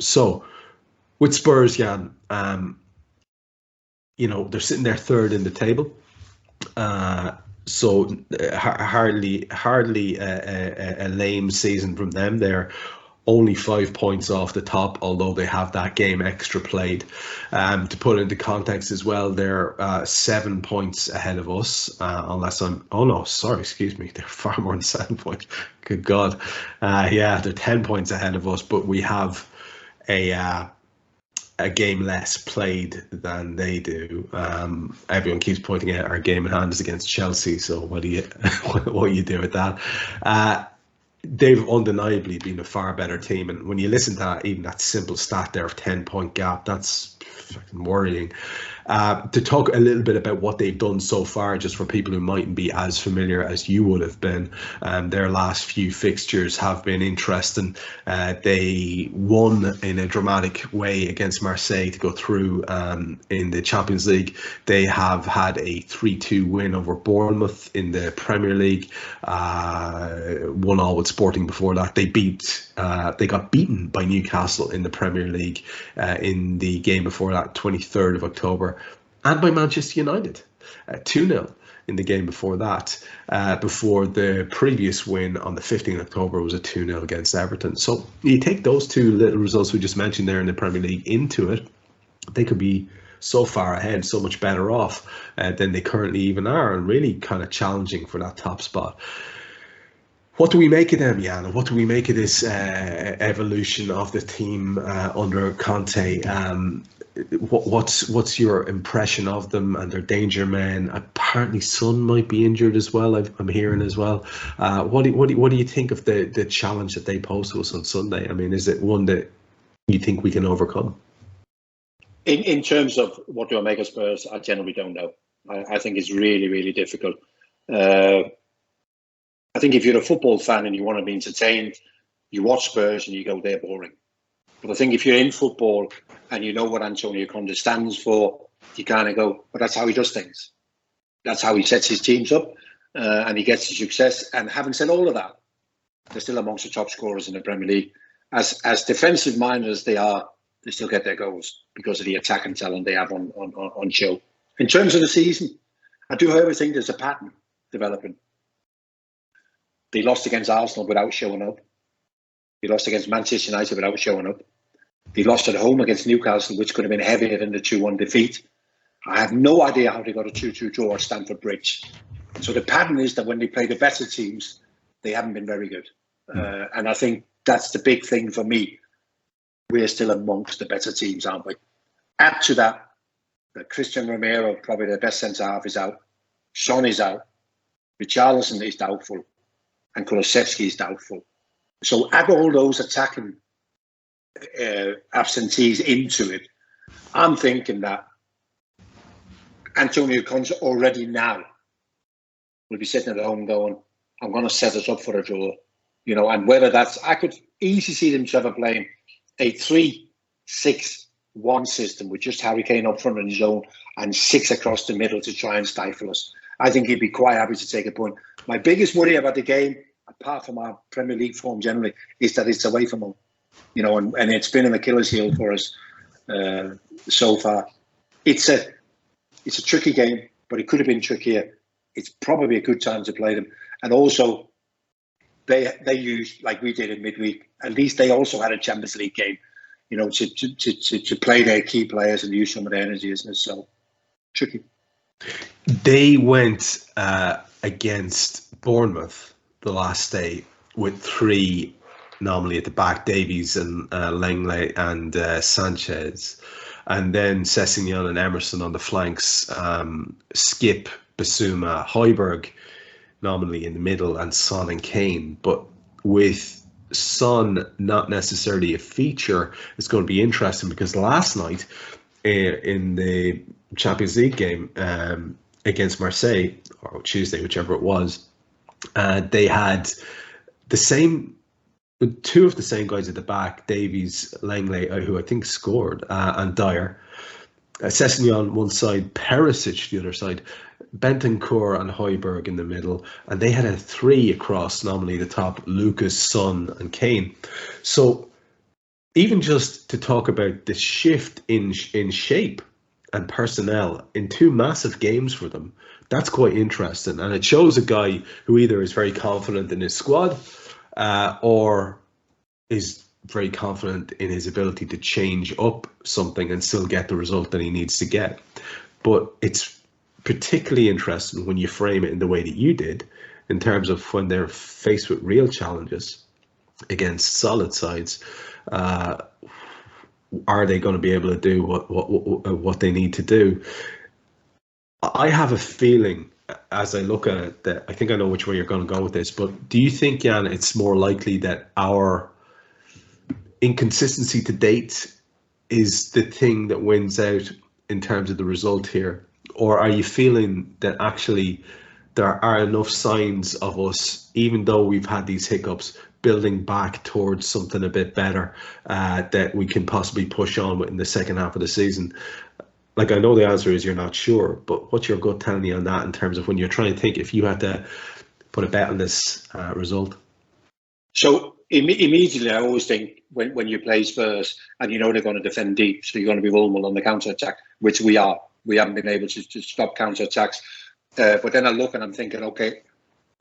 Speaker 1: So with Spurs, Jan, they're sitting there third in the table. So hardly a lame season from them. They're only 5 points off the top, although they have that game extra played. To put it into context as well, they're 7 points ahead of us, excuse me, they're far more than 7 points. Good God. They're 10 points ahead of us, but we have a game less played than they do. Everyone keeps pointing out our game in hand is against Chelsea, so what do you do with that? They've undeniably been a far better team, and when you listen to that, even that simple stat there of 10-point gap, that's fucking worrying. To talk a little bit about what they've done so far, just for people who mightn't be as familiar as you would have been, their last few fixtures have been interesting. They won in a dramatic way against Marseille to go through in the Champions League. They have had a 3-2 win over Bournemouth in the Premier League, 1-1 with Sporting before that. They got beaten by Newcastle in the Premier League in the game before that, 23rd of October. And by Manchester United, 2-0 in the game before that. Before the previous win on the 15th of October was a 2-0 against Everton. So you take those two little results we just mentioned there in the Premier League into it, they could be so far ahead, so much better off than they currently even are, and really kind of challenging for that top spot. What do we make of them, Jan? What do we make of this evolution of the team under Conte? What's your impression of them and their danger men? Apparently, Son might be injured as well. I'm hearing as well. What do you think of the challenge that they pose to us on Sunday? I mean, is it one that you think we can overcome?
Speaker 2: In terms of what do I make of Spurs, I generally don't know. I think it's really, really difficult. I think if you're a football fan and you want to be entertained, you watch Spurs and you go, they're boring. But I think if you're in football and you know what Antonio Conte stands for, you kind of go, but that's how he does things. That's how he sets his teams up and he gets his success. And having said all of that, they're still amongst the top scorers in the Premier League. As defensive minded as they are, they still get their goals because of the attacking talent they have on show. In terms of the season, I do, however, think there's a pattern developing. They lost against Arsenal without showing up. They lost against Manchester United without showing up. They lost at home against Newcastle, which could have been heavier than the 2-1 defeat. I have no idea how they got a 2-2 draw at Stamford Bridge. So the pattern is that when they play the better teams, they haven't been very good. And I think that's the big thing for me. We're still amongst the better teams, aren't we? Add to that Christian Romero, probably the best centre-half, is out. Son is out. Richarlison is doubtful. And Kulusevski is doubtful. So add all those attacking absentees into it. I'm thinking that Antonio Conte already now will be sitting at home going, I'm going to set us up for a draw. And whether that's, I could easily see them, Trevor, playing a 3-6-1 system with just Harry Kane up front in his own and 6 across the middle to try and stifle us.
Speaker 3: I think he'd be quite happy to take a point. My biggest worry about the game, apart from our Premier League form generally, is that it's away from home. And it's been an Achilles heel for us so far. It's a tricky game, but it could have been trickier. It's probably a good time to play them. And also, they used, like we did in midweek, at least they also had a Champions League game, to play their key players and use some of their energy, isn't it? So, tricky.
Speaker 1: They went against Bournemouth the last day with 3 normally at the back, Davies and Langley and Sanchez. And then Sessegnon and Emerson on the flanks, Skip, Basuma, Højbjerg nominally in the middle, and Son and Kane. But with Son not necessarily a feature, it's going to be interesting because last night in the Champions League game against Marseille, or Tuesday, whichever it was, they had the same, 2 of the same guys at the back, Davies, Langley, who I think scored, and Dyer. Sessegnon one side, Perisic the other side, Bentancur and Højbjerg in the middle, and they had a 3 across, nominally the top, Lucas, Son and Kane. So even just to talk about the shift in shape and personnel in 2 massive games for them, that's quite interesting. And it shows a guy who either is very confident in his squad or is very confident in his ability to change up something and still get the result that he needs to get. But it's particularly interesting when you frame it in the way that you did, in terms of when they're faced with real challenges against solid sides. Are they going to be able to do what they need to do? I have a feeling, as I look at it, that I think I know which way you're going to go with this, but do you think, Jan, it's more likely that our inconsistency to date is the thing that wins out in terms of the result here? Or are you feeling that actually there are enough signs of us, even though we've had these hiccups, building back towards something a bit better that we can possibly push on in the second half of the season? Like, I know the answer is you're not sure, but what's your gut telling you on that in terms of when you're trying to think if you had to put a bet on this result? So
Speaker 3: immediately, I always think when you play Spurs and they're going to defend deep, so you're going to be vulnerable on the counter-attack, which we are. We haven't been able to stop counter-attacks. But then I look and I'm thinking, okay,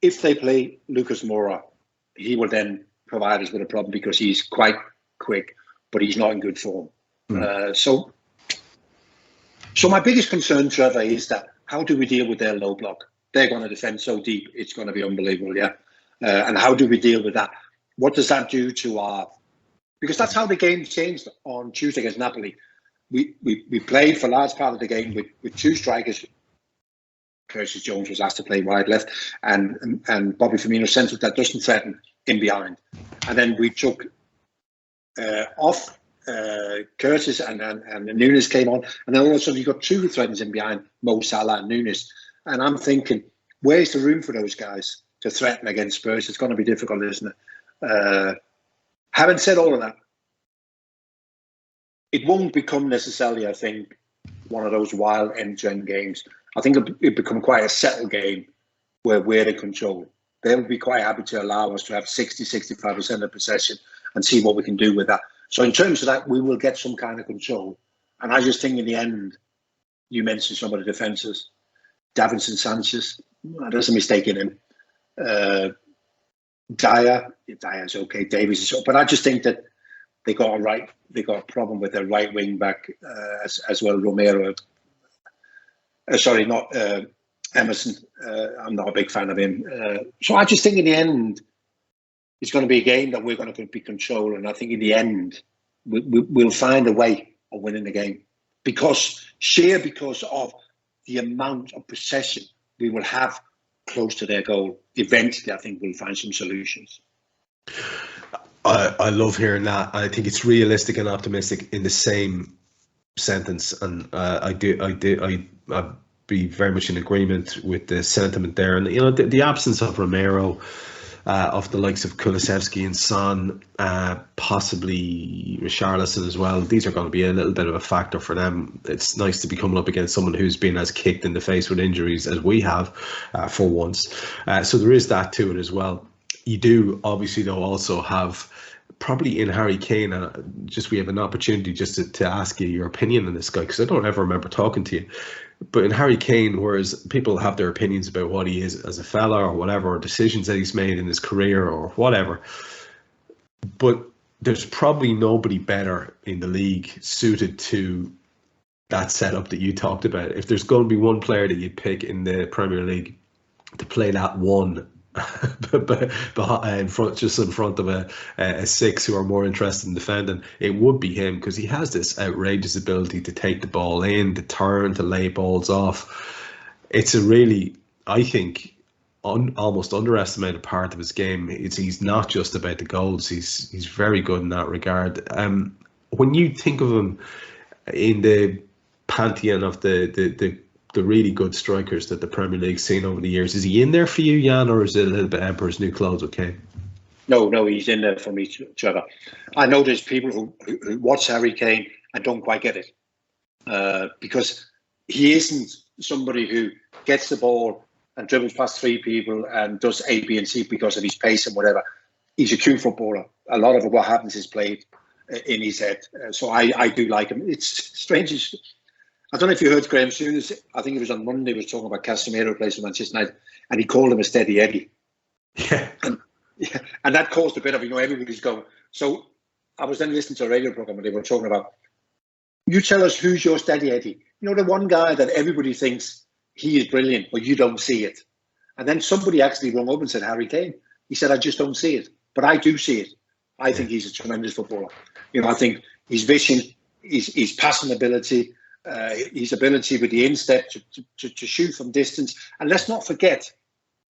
Speaker 3: if they play Lucas Moura, he will then provide us with a problem because he's quite quick, but he's not in good form. So my biggest concern, Trevor, is that how do we deal with their low block? They're going to defend so deep, it's going to be unbelievable, yeah. And how do we deal with that? What does that do to our... Because that's how the game changed on Tuesday against Napoli. We played for a large part of the game with 2 strikers. Curtis Jones was asked to play wide left, and Bobby Firmino central that doesn't threaten in behind. And then we took off Curtis and Nunes came on, and then all of a sudden you got 2 threatens in behind, Mo Salah and Nunes. And I'm thinking, where's the room for those guys to threaten against Spurs? It's going to be difficult, isn't it? Having said all of that, it won't become necessarily, I think, one of those wild end-to-end games. I think it'll become quite a settled game where we're in control. They'll be quite happy to allow us to have 60-65% of possession and see what we can do with that. So in terms of that, we will get some kind of control. And I just think in the end, you mentioned some of the defences. Davinson Sanchez, there's a mistake in him. Dyer's okay. Davies is okay. But I just think that they got a problem with their right wing back as well. Romero, not Emerson. I'm not a big fan of him. So I just think in the end, it's going to be a game that we're going to be control. And I think in the end, we'll find a way of winning the game because of the amount of possession we will have close to their goal. Eventually, I think we'll find some solutions.
Speaker 1: I love hearing that. I think it's realistic and optimistic in the same sentence, and I'd be very much in agreement with the sentiment there. And the absence of Romero, of the likes of Kulusevski and Son, possibly Richarlison as well. These are going to be a little bit of a factor for them. It's nice to be coming up against someone who's been as kicked in the face with injuries as we have for once. So there is that to it as well. You do obviously though also have probably in Harry Kane, we have an opportunity just to ask you your opinion on this guy, because I don't ever remember talking to you. But in Harry Kane, whereas people have their opinions about what he is as a fella or whatever, or decisions that he's made in his career or whatever, but there's probably nobody better in the league suited to that setup that you talked about. If there's going to be one player that you'd pick in the Premier League to play that one in front of a six who are more interested in defending, it would be him, because he has this outrageous ability to take the ball in, to turn, to lay balls off. It's a really, I think, almost underestimated part of his game. He's not just about the goals. He's very good in that regard. When you think of him in the pantheon of the really good strikers that the Premier League's seen over the years, is he in there for you, Jan, or is it a little bit Emperor's New Clothes with Kane?
Speaker 3: No, he's in there for me, Trevor. I know there's people who watch Harry Kane and don't quite get it, because he isn't somebody who gets the ball and dribbles past three people and does A, B, and C because of his pace and whatever. He's a true footballer. A lot of what happens is played in his head. So I do like him. It's strange. I don't know if you heard Graham Souness, I think it was on Monday, was talking about Casemiro plays for Manchester United, and he called him a steady Eddie.
Speaker 1: Yeah.
Speaker 3: And that caused a bit of, everybody's going. So I was then listening to a radio program and they were talking about, you tell us who's your steady Eddie. The one guy that everybody thinks he is brilliant, but you don't see it. And then somebody actually rung up and said, Harry Kane. He said, I just don't see it. But I do see it. I think he's a tremendous footballer. I think his vision, his passing ability, his ability with the instep to shoot from distance. And let's not forget,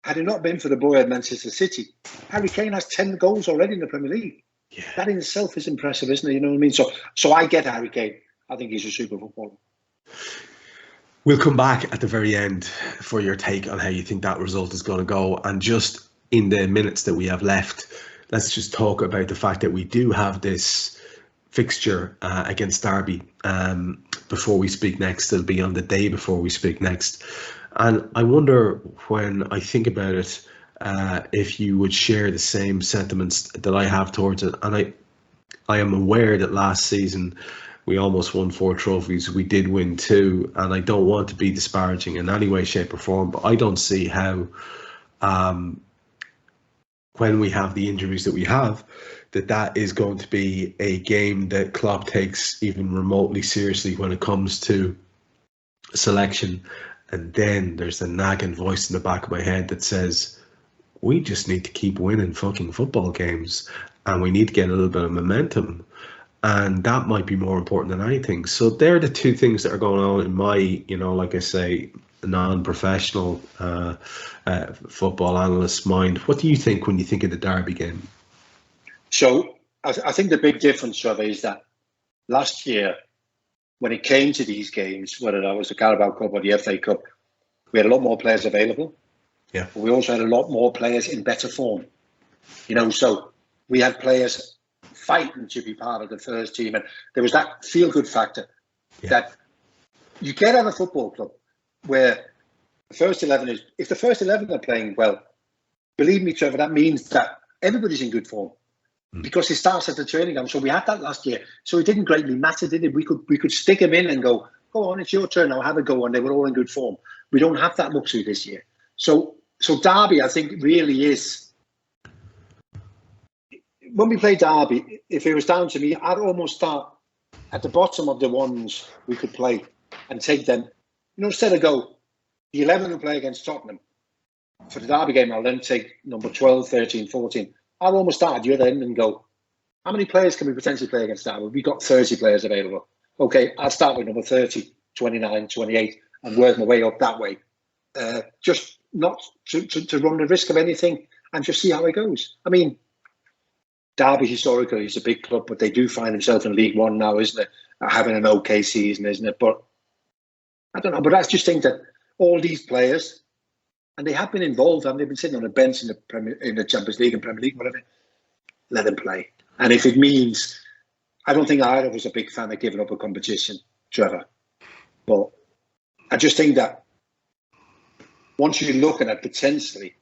Speaker 3: had it not been for the boy at Manchester City, Harry Kane has 10 goals already in the Premier League. Yeah. That in itself is impressive, isn't it? You know what I mean? So I get Harry Kane. I think he's a super footballer.
Speaker 1: We'll come back at the very end for your take on how you think that result is going to go. And just in the minutes that we have left, let's just talk about the fact that we do have this fixture against Derby before we speak next. It'll be on the day before we speak next. And I wonder, when I think about it, if you would share the same sentiments that I have towards it. And I am aware that last season we almost won 4 trophies. We did win 2, and I don't want to be disparaging in any way, shape or form, but I don't see how, when we have the injuries that we have, that is going to be a game that Klopp takes even remotely seriously when it comes to selection. And then there's a nagging voice in the back of my head that says, we just need to keep winning fucking football games, and we need to get a little bit of momentum. And that might be more important than anything. So they're the two things that are going on in my, like I say, non-professional football analyst mind. What do you think when you think of the Derby game? So
Speaker 3: I think the big difference, Trevor, is that last year, when it came to these games, whether that was the Carabao Cup or the FA Cup, we had a lot more players available.
Speaker 1: Yeah.
Speaker 3: But we also had a lot more players in better form. So we had players fighting to be part of the first team, and there was that feel-good factor that you get at a football club where the first 11 is, if the first 11 are playing well, believe me, Trevor, that means that everybody's in good form because it starts at the training ground. So we had that last year, so it didn't greatly matter, did it? We could stick them in and go on, it's your turn now, have a go, and they were all in good form. We don't have that luxury this year. So Derby, I think, really is. When we play Derby, if it was down to me, I'd almost start at the bottom of the ones we could play and take them. Instead of go, the 11 who play against Tottenham, for the Derby game, I'll then take number 12, 13, 14. I'll almost start at the other end and go, how many players can we potentially play against Derby? We've got 30 players available. Okay, I'll start with number 30, 29, 28, and work my way up that way. Just not to run the risk of anything and just see how it goes. I mean, Derby historically is a big club, but they do find themselves in League One now, isn't it? Having an okay season, isn't it? But I don't know. But I just think that all these players And they have been involved, and they've been sitting on a bench in the Champions League and Premier League, whatever. Let them play. And if it means, I don't think either was a big fan of giving up a competition, Trevor. But I just think that once you're looking at potentially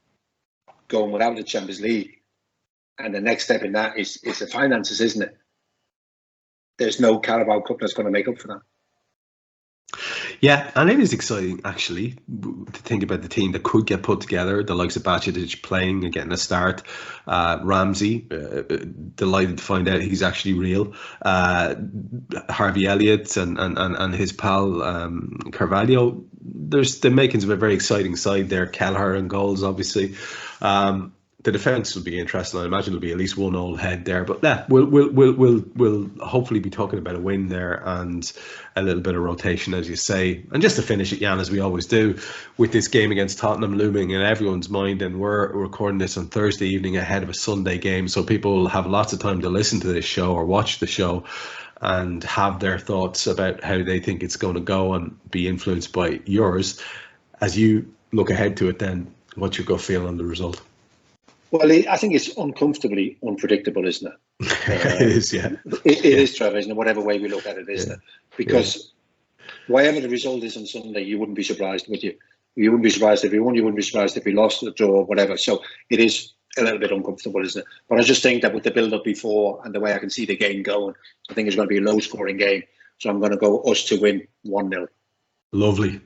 Speaker 3: going without the Champions League, and the next step in that is the finances, isn't it? There's no Carabao Cup that's going to make up for that.
Speaker 1: Yeah, and it is exciting, actually, to think about the team that could get put together, the likes of Bajcetic playing and getting a start. Ramsey, delighted to find out he's actually real. Harvey Elliott and his pal Carvalho. There's the makings of a very exciting side there. Kelleher and goals, obviously. The defence will be interesting. I imagine there'll be at least one old head there. But yeah, we'll hopefully be talking about a win there and a little bit of rotation, as you say. And just to finish it, Jan, as we always do, with this game against Tottenham looming in everyone's mind, and we're recording this on Thursday evening ahead of a Sunday game, so people will have lots of time to listen to this show or watch the show and have their thoughts about how they think it's going to go and be influenced by yours. As you look ahead to it then, what's your gut feel on the result?
Speaker 3: Well, I think it's uncomfortably unpredictable, isn't it?
Speaker 1: It is, yeah.
Speaker 3: It is, Trevor, isn't it? Whatever way we look at it, isn't it? Because whatever the result is on Sunday, you wouldn't be surprised, would you? You wouldn't be surprised if we won, you wouldn't be surprised if we lost, or draw, or whatever. So it is a little bit uncomfortable, isn't it? But I just think that with the build-up before and the way I can see the game going, I think it's going to be a low-scoring game. So I'm going to go us to win 1-0.
Speaker 1: Lovely.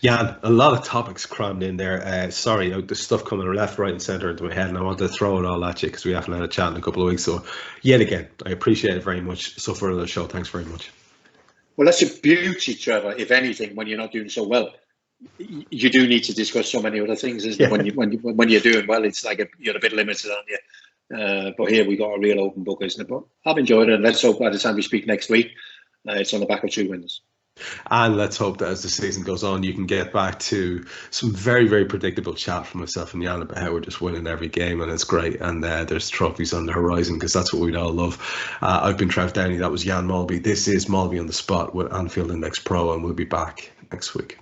Speaker 1: Jan, a lot of topics crammed in there. Sorry, there's stuff coming left, right and centre into my head, and I want to throw it all at you because we haven't had a chat in a couple of weeks. So yet again, I appreciate it very much. So for the show, thanks very much.
Speaker 3: Well, that's a beauty, Trevor, if anything, when you're not doing so well. You do need to discuss so many other things, isn't it? When you're doing well, it's like you're a bit limited, aren't you? But here we got a real open book, isn't it? But I've enjoyed it, and let's hope by the time we speak next week, it's on the back of 2 wins.
Speaker 1: And let's hope that as the season goes on, you can get back to some very, very predictable chat from myself and Jan about how we're just winning every game, and it's great. And there's trophies on the horizon because that's what we'd all love. I've been Trev Downey. That was Jan Molby. This is Molby on the Spot with Anfield Index Pro, and we'll be back next week.